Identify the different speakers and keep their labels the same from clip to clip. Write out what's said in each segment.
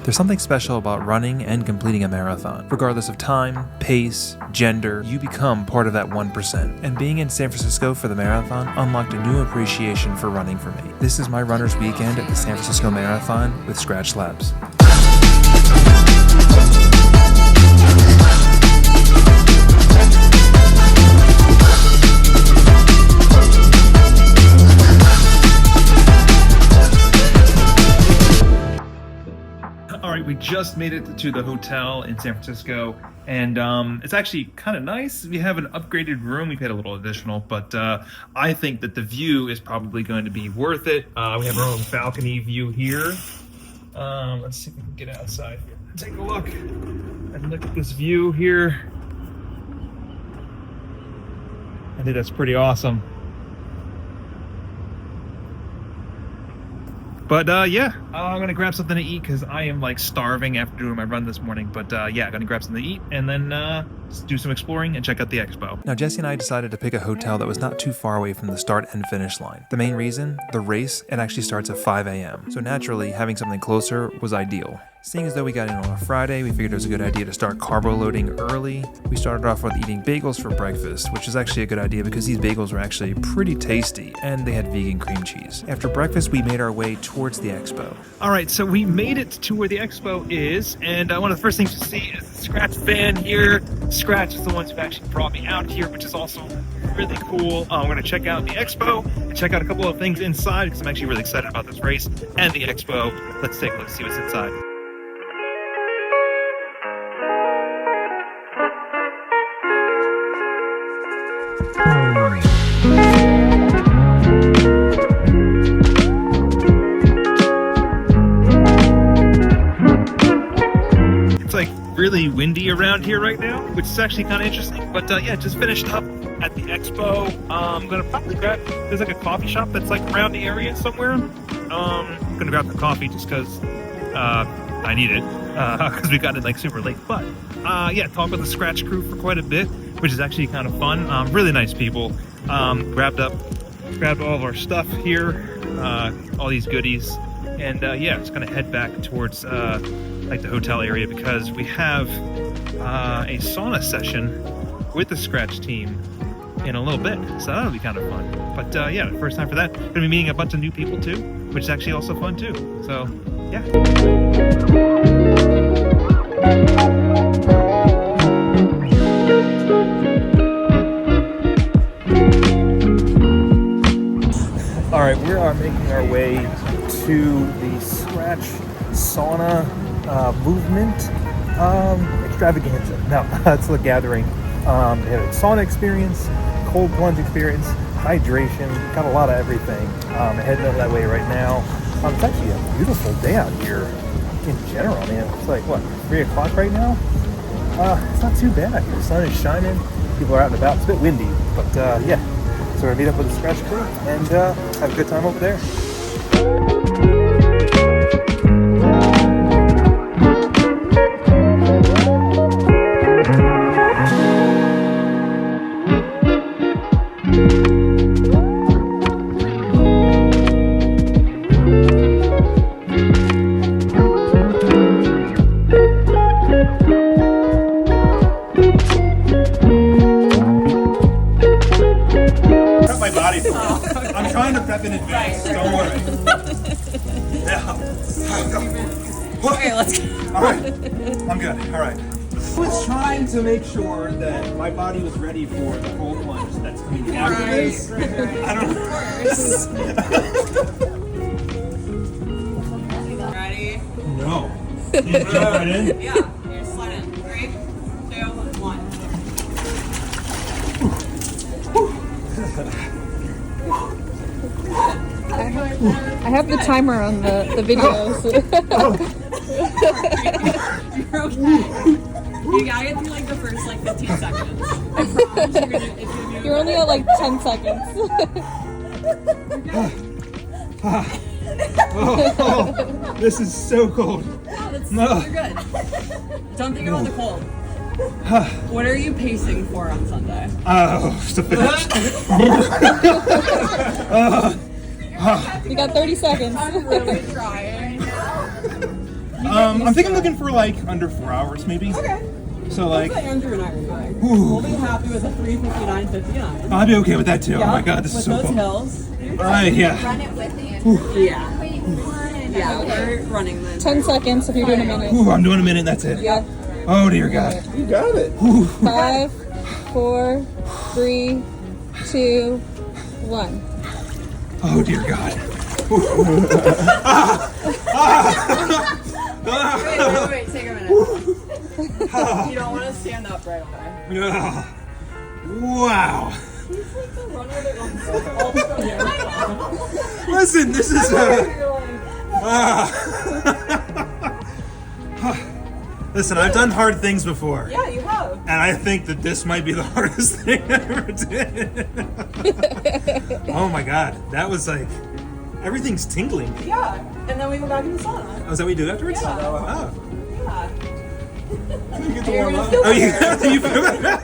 Speaker 1: There's something special about running and completing a marathon. Regardless of time, pace, gender, you become part of that 1%. And being in San Francisco for the marathon unlocked a new appreciation for running for me. This is my runner's weekend at the San Francisco Marathon with Skratch Labs. We just made it to the hotel in San Francisco, and it's actually kind of nice. We have an upgraded room. We paid a little additional, but I think that the view is probably going to be worth it. We have our own balcony view here. Let's see if we can get outside here and take a look and look at this view here. I think that's pretty awesome. But yeah, I'm gonna grab something to eat because I am like starving after doing my run this morning. But yeah, I'm gonna grab something to eat and then do some exploring and check out the expo. Now Jesse and I decided to pick a hotel that was not too far away from the start and finish line. The main reason, the race, it actually starts at 5 a.m. So naturally, having something closer was ideal. Seeing as though we got in on a Friday, we figured it was a good idea to start carbo loading early. We started off with eating bagels for breakfast, which is actually a good idea because these bagels were actually pretty tasty and they had vegan cream cheese. After breakfast, we made our way towards the expo. All right, so we made it to where the expo is, and one of the first things to see is the Skratch van here. Skratch is the ones who actually brought me out here, which is also really cool. We're going to check out the expo and check out a couple of things inside because I'm actually really excited about this race and the expo. Let's take a look, see what's inside. It's like really windy around here right now, which is actually kind of interesting. But yeah, just finished up at the expo. I'm gonna probably grab, there's like a coffee shop that's like around the area somewhere. I'm gonna grab the coffee just because I need it because we got it like super late. But yeah, talk with the Skratch crew for quite a bit, which is actually kind of fun. Really nice people. Grabbed all of our stuff here, all these goodies, and yeah, just gonna head back towards like the hotel area because we have a sauna session with the Skratch team in a little bit, so that'll be kind of fun. But yeah, first time for that. Gonna be meeting a bunch of new people too, which is actually also fun too. So yeah. All right, we are making our way to the Skratch sauna movement extravaganza. No, it's the gathering. They have a sauna experience, cold plunge experience, hydration, got a lot of everything. Heading over that way right now. It's actually a beautiful day out here in general. I mean, it's like, what, 3 o'clock right now? It's not too bad. The sun is shining, people are out and about. It's a bit windy, but yeah. So we're gonna meet up with the Skratch crew and have a good time over there.
Speaker 2: I'm trying to prep in advance. Don't worry. Yeah.
Speaker 3: Okay, let's go.
Speaker 2: All right. I'm good. All right. I was trying to make sure that my body was ready for the cold plunge that's coming after this. I don't know.
Speaker 3: Ready?
Speaker 2: No. You jump right in?
Speaker 3: Yeah. You're slide in. 3, 2, 1.
Speaker 4: I have the timer on the video. So.
Speaker 3: You're okay. You gotta get through like the first like 15 seconds. I promise you're gonna, it's gonna be okay.
Speaker 4: You're only at like 10 seconds.
Speaker 2: Oh, this is so cold.
Speaker 3: No, you're good. Don't think about the cold. What are you pacing for on Sunday?
Speaker 2: To finish.
Speaker 4: You got 30 seconds.
Speaker 3: I'm really trying.
Speaker 2: I'm thinking looking for like under 4 hours, maybe.
Speaker 3: Okay.
Speaker 2: So like,
Speaker 3: That's what Andrew and I are doing. We'll be happy with a 3:59:59.
Speaker 2: I'll be okay with that too.
Speaker 3: Yeah,
Speaker 2: Oh my god, this is so
Speaker 3: with those
Speaker 2: fun.
Speaker 3: hills.
Speaker 2: Yeah.
Speaker 5: Run it with Andrew.
Speaker 3: Yeah. Yeah, we're running this.
Speaker 4: 10 seconds if you're doing a minute.
Speaker 2: Ooh, I'm doing a minute. That's it.
Speaker 4: Yep.
Speaker 2: Oh dear God.
Speaker 6: You got it.
Speaker 4: 5, 4, 3, 2, 1.
Speaker 2: Oh dear God.
Speaker 3: Wait, take a minute. You don't want to stand up right away.
Speaker 2: Wow.
Speaker 3: Run with it on
Speaker 2: Listen, this is Listen, I've done hard things before.
Speaker 3: Yeah, you have.
Speaker 2: And I think that this might be the hardest thing I ever did. Oh my God. That was like, everything's tingling.
Speaker 3: Yeah, and then we go back in the sauna.
Speaker 2: Oh, is that what you do afterwards?
Speaker 3: Yeah.
Speaker 2: Oh.
Speaker 3: Yeah.
Speaker 6: You get to
Speaker 3: You're
Speaker 6: warm
Speaker 3: gonna
Speaker 6: up.
Speaker 3: feel
Speaker 2: Oh, you,
Speaker 3: better.
Speaker 2: you feel better?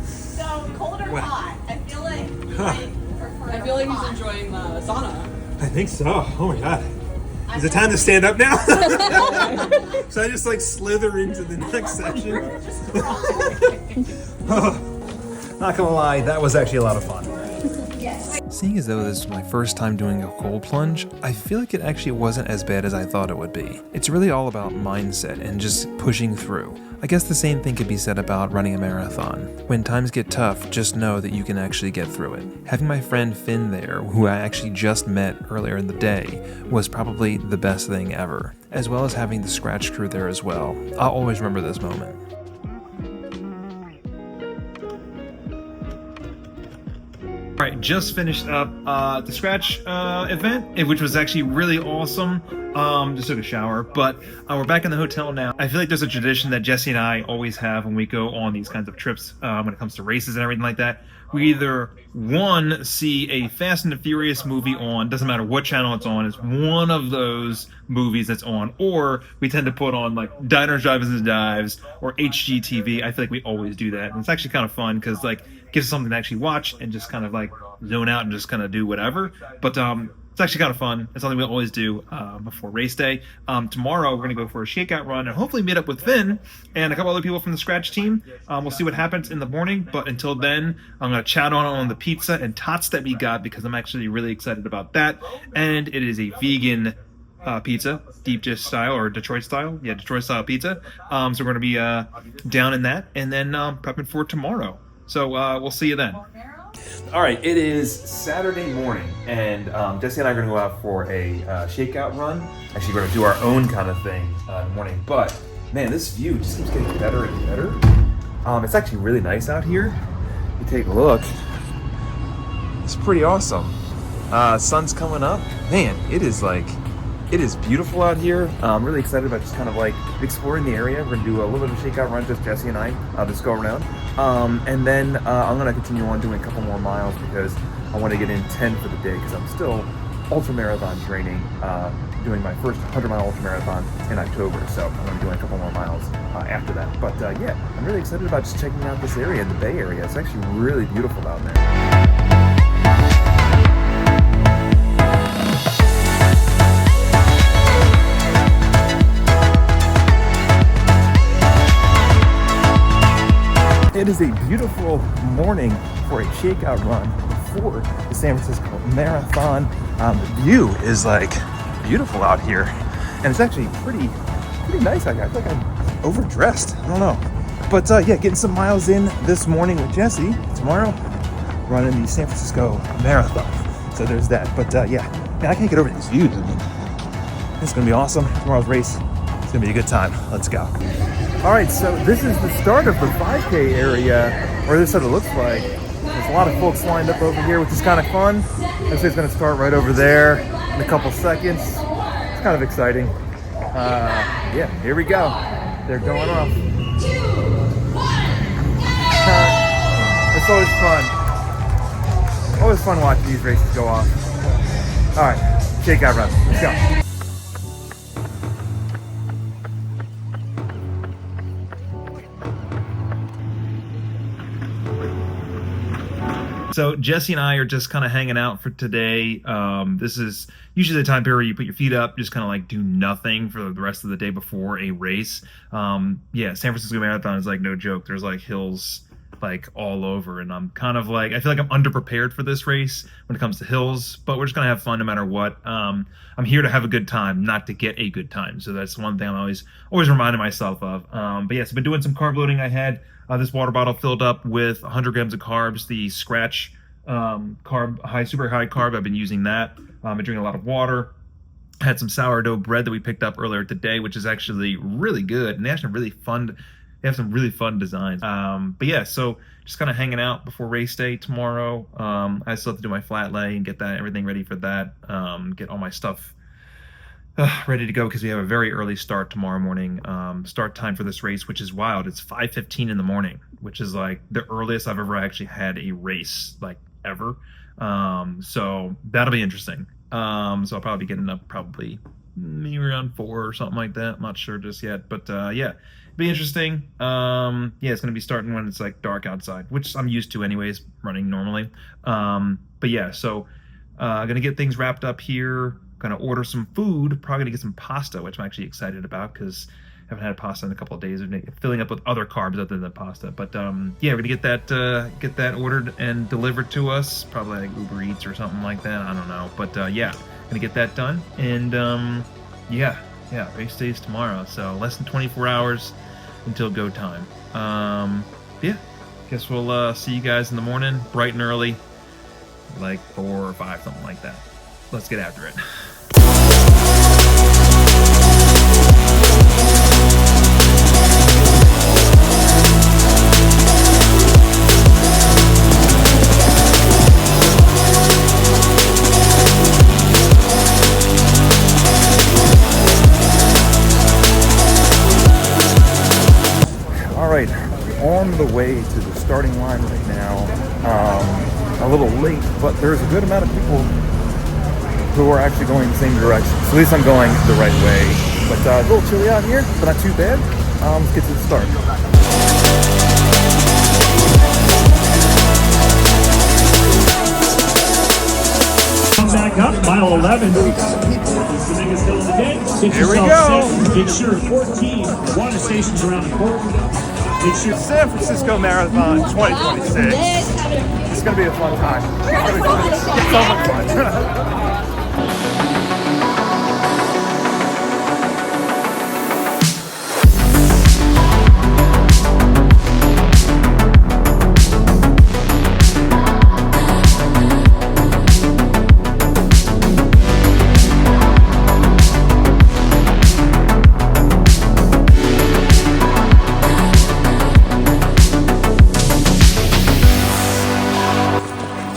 Speaker 5: So cold or
Speaker 2: What?
Speaker 5: hot? I feel like you might prefer
Speaker 3: I feel like
Speaker 5: hot.
Speaker 3: he's enjoying the sauna.
Speaker 2: I think so. Oh my God. Is it time to stand up now? Should I just like slither into the next session? Not gonna lie, that was actually a lot of fun.
Speaker 1: Seeing as though this is my first time doing a cold plunge, I feel like it actually wasn't as bad as I thought it would be. It's really all about mindset and just pushing through. I guess the same thing could be said about running a marathon. When times get tough, just know that you can actually get through it. Having my friend Finn there, who I actually just met earlier in the day, was probably the best thing ever, as well as having the Skratch crew there as well. I'll always remember this moment. All right, just finished up the Skratch event, which was actually really awesome. Just took a shower, but we're back in the hotel now. I feel like there's a tradition that Jesse and I always have when we go on these kinds of trips when it comes to races and everything like that. We either, one, see a Fast and the Furious movie on, doesn't matter what channel it's on, it's one of those movies that's on, or we tend to put on like Diners, Drive-Ins and Dives or HGTV. I feel like we always do that, and it's actually kind of fun because like it gives us something to actually watch and just kind of like zone out and just kind of do whatever. But it's actually kind of fun. It's something we always do before race day. Tomorrow we're going to go for a shakeout run and hopefully meet up with Finn and a couple other people from the Skratch team. We'll see what happens in the morning, but until then, I'm going to chat on the pizza and tots that we got because I'm actually really excited about that. And it is a vegan pizza, deep dish style or Detroit style. Yeah, Detroit style pizza. So we're going to be down in that and then prepping for tomorrow. So we'll see you then. All right, it is Saturday morning, and Jesse and I are going to go out for a shakeout run. Actually, we're going to do our own kind of thing in the morning. But, man, this view just keeps getting better and better. It's actually really nice out here. You take a look. It's pretty awesome. Sun's coming up. Man, it is beautiful out here. I'm really excited about just kind of like exploring the area. We're going to do a little bit of a shakeout run, just Jesse and I. I'll just go around. And then I'm going to continue on doing a couple more miles because I want to get in 10 for the day because I'm still ultra-marathon training, doing my first 100-mile ultra-marathon in October. So I'm going to be doing a couple more miles after that. But yeah, I'm really excited about just checking out this area, the Bay Area. It's actually really beautiful down there. It is a beautiful morning for a shakeout run for the San Francisco Marathon. The view is like beautiful out here, and it's actually pretty nice out here. I feel like I'm overdressed. I don't know, but yeah, getting some miles in this morning with Jesse. Tomorrow, running the San Francisco Marathon. So there's that. But yeah, man, I can't get over these views. I mean, it's gonna be awesome. Tomorrow's race. It's gonna be a good time. Let's go. All right, so this is the start of the 5K area, or this is what it looks like. There's a lot of folks lined up over here, which is kind of fun. This is going to start right over there in a couple seconds. It's kind of exciting. Yeah, here we go. They're going off. It's always fun. Always fun watching these races go off. All right, shakeout run. Let's go. So Jesse and I are just kind of hanging out for today. This is usually the time period where you put your feet up, just kind of like do nothing for the rest of the day before a race. Yeah, San Francisco Marathon is like no joke. There's like hills like all over, and I'm kind of like, I feel like I'm underprepared for this race when it comes to hills, but we're just gonna have fun no matter what. I'm here to have a good time, not to get a good time. So that's one thing I'm always reminding myself of. But yes, I've been doing some carb loading. I had this water bottle filled up with 100 grams of carbs, the Skratch super high carb. I've been using that. I've been drinking a lot of water. Had some sourdough bread that we picked up earlier today, which is actually really good, and they have some really fun designs. But yeah, so just kind of hanging out before race day tomorrow. I still have to do my flat lay and get everything ready for that. Get all my stuff ready to go because we have a very early start tomorrow morning. Start time for this race, which is wild. It's 5:15 in the morning, which is like the earliest I've ever actually had a race, like ever. So that'll be interesting. So I'll probably be getting up maybe around 4 or something like that. I'm not sure just yet, but yeah, it'll be interesting. Yeah, it's gonna be starting when it's like dark outside, which I'm used to anyways, running normally. But yeah, so gonna get things wrapped up here. Gonna order some food, probably gonna get some pasta, which I'm actually excited about because I haven't had pasta in a couple of days. Filling up with other carbs other than pasta. But yeah, we're gonna get that ordered and delivered to us, probably like Uber Eats or something like that. I don't know, but yeah, gonna get that done. And yeah, race day is tomorrow, so less than 24 hours until go time. Yeah, guess we'll see you guys in the morning, bright and early, like 4 or 5, something like that. Let's get after it.
Speaker 2: All right, on the way to the starting line right now. A little late, but there's a good amount of people who are actually going the same direction. So at least I'm going the right way. But a little chilly out here, but not too bad. Let's get to the start.
Speaker 7: Come back up, mile 11. It's the biggest hill of the day. Get
Speaker 2: Here we
Speaker 7: yourself
Speaker 2: go.
Speaker 7: set. Make sure 14 water stations around the corner. Make sure
Speaker 2: San Francisco Marathon 2026. It's gonna be a fun time. It's gonna be fun. It's so much fun.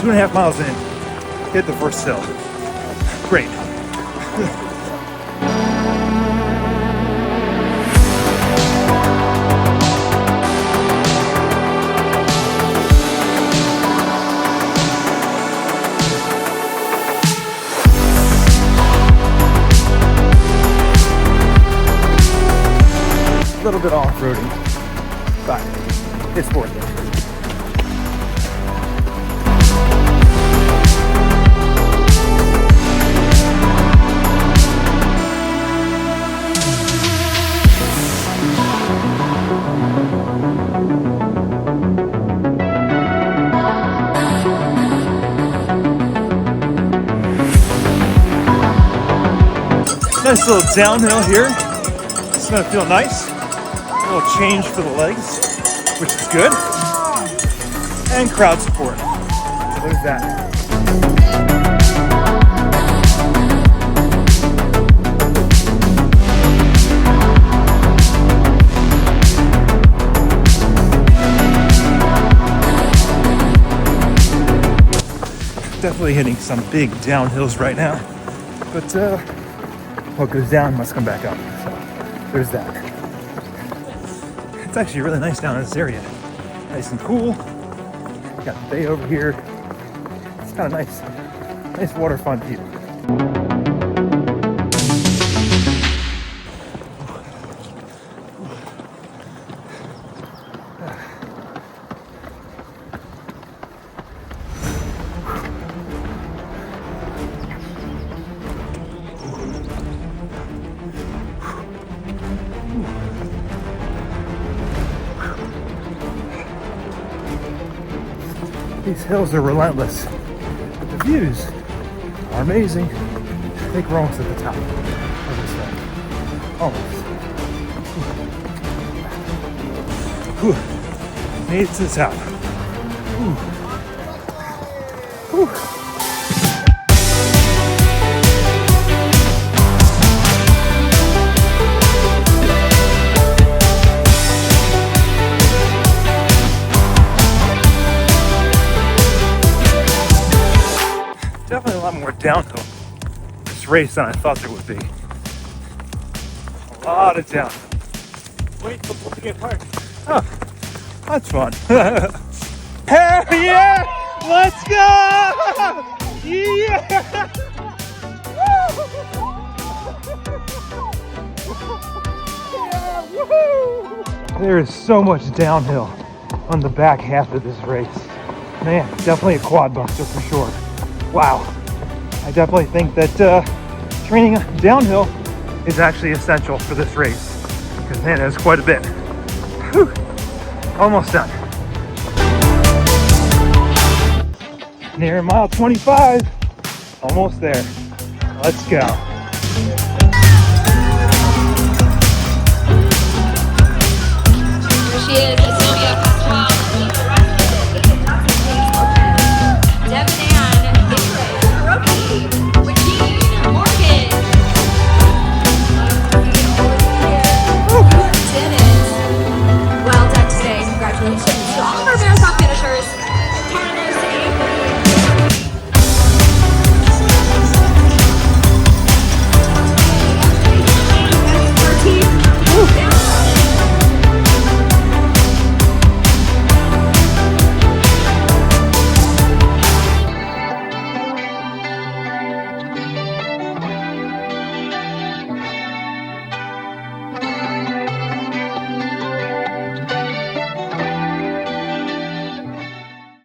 Speaker 2: Two and a half miles in, hit the first hill. Great. A little bit off-roading, but it's worth it. Nice little downhill here. It's gonna feel nice. A little change for the legs, which is good. And crowd support. So there's that. Definitely hitting some big downhills right now. But what goes down must come back up. So there's that. It's actually really nice down in this area. Nice and cool. Got the bay over here. It's kind of nice. Nice waterfront view. These hills are relentless. But the views are amazing. I think we're almost at the top of this thing. Almost. Whew. Made it to the top. Whew. Whew. Definitely a lot more downhill this race than I thought there would be. A lot of downhill.
Speaker 7: Wait before we get parked.
Speaker 2: Oh, that's fun. Hell yeah! Let's go! Yeah! There is so much downhill on the back half of this race. Man, definitely a quad buster for sure. Wow. I definitely think that training downhill is actually essential for this race. Because man, it's quite a bit. Whew. Almost done. Near mile 25. Almost there. Let's go.
Speaker 5: Here she is.